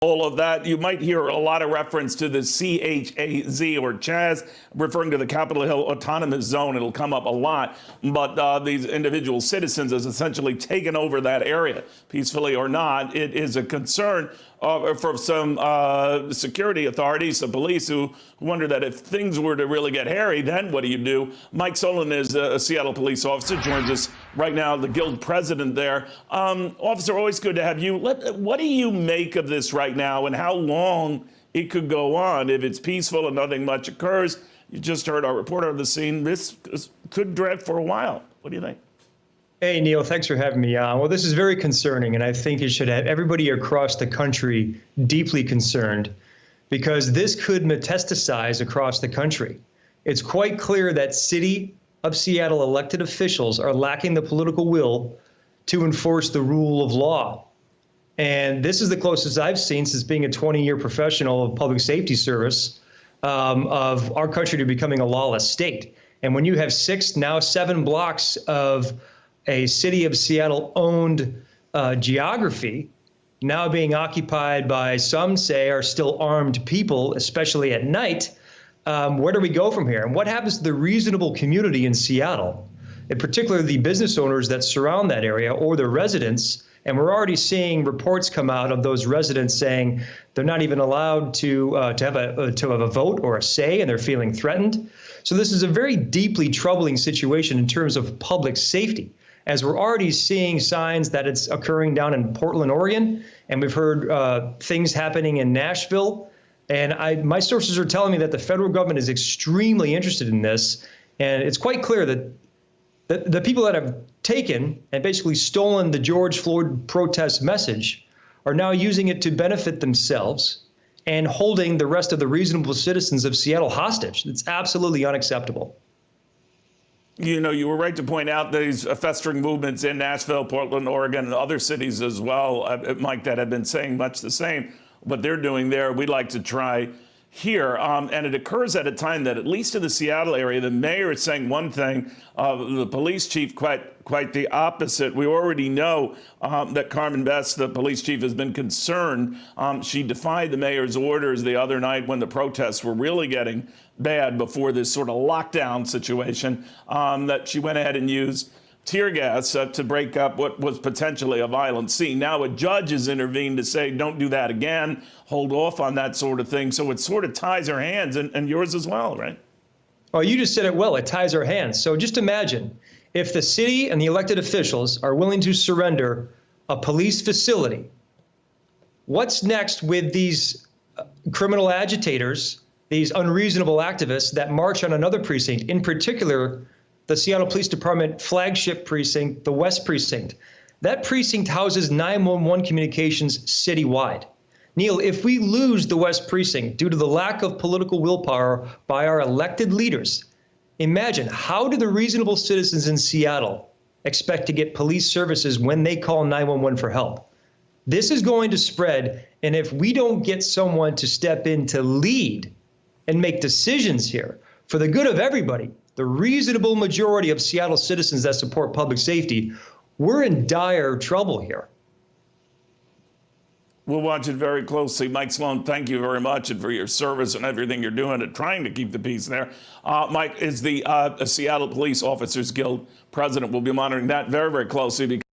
all of that. You might hear a lot of reference to the CHAZ or CHAZ, referring to the Capitol Hill Autonomous Zone. It'll come up a lot, but these individual citizens has essentially taken over that area, peacefully or not. It is a concern for some security authorities, the police, who wonder that if things were to really get hairy, then what do you do? Mike Solon is a Seattle police officer, joins us right now, the guild president there. Officer, always good to have you. What do you make of this right now, and how long it could go on if it's peaceful and nothing much occurs? You just heard our reporter on the scene. This could drag for a while. What do you think? Hey, Neil, thanks for having me on. Well, this is very concerning, and I think it should have everybody across the country deeply concerned, because this could metastasize across the country. It's quite clear that City of Seattle elected officials are lacking the political will to enforce the rule of law. And this is the closest I've seen since being a 20-year professional of public safety service of our country to becoming a lawless state. And when you have 6, now 7 blocks of a City of Seattle-owned geography now being occupied by, some say, are still armed people, especially at night, where do we go from here? And what happens to the reasonable community in Seattle, in particular the business owners that surround that area or the residents? And we're already seeing reports come out of those residents saying they're not even allowed to have a vote or a say, and they're feeling threatened. So this is a very deeply troubling situation in terms of public safety, as we're already seeing signs that it's occurring down in Portland, Oregon, and we've heard things happening in Nashville. And my sources are telling me that the federal government is extremely interested in this, and it's quite clear that the people that have taken and basically stolen the George Floyd protest message are now using it to benefit themselves and holding the rest of the reasonable citizens of Seattle hostage. It's absolutely unacceptable. You know, you were right to point out these festering movements in Nashville, Portland, Oregon, and other cities as well, Mike, that have been saying much the same. What they're doing there, we'd like to try here. And it occurs at a time that, at least in the Seattle area, the mayor is saying one thing, the police chief quite the opposite. We already know that Carmen Best, the police chief, has been concerned. She defied the mayor's orders the other night when the protests were really getting bad before this sort of lockdown situation, that she went ahead and used tear gas to break up what was potentially a violent scene. Now a judge has intervened to say, don't do that again, hold off on that sort of thing. So it sort of ties her hands, and yours as well, right? Oh, you just said it well, it ties our hands. So just imagine if the city and the elected officials are willing to surrender a police facility, what's next with these criminal agitators, these unreasonable activists that march on another precinct, in particular, the Seattle Police Department flagship precinct, the West Precinct? That precinct houses 911 communications citywide. Neil, if we lose the West Precinct due to the lack of political willpower by our elected leaders, imagine, how do the reasonable citizens in Seattle expect to get police services when they call 911 for help? This is going to spread, and if we don't get someone to step in to lead and make decisions here for the good of everybody, the reasonable majority of Seattle citizens that support public safety, we're in dire trouble here. We'll watch it very closely. Mike Sloan, thank you very much, and for your service and everything you're doing at trying to keep the peace there. Mike is the Seattle Police Officers Guild president. We'll be monitoring that very, very closely, because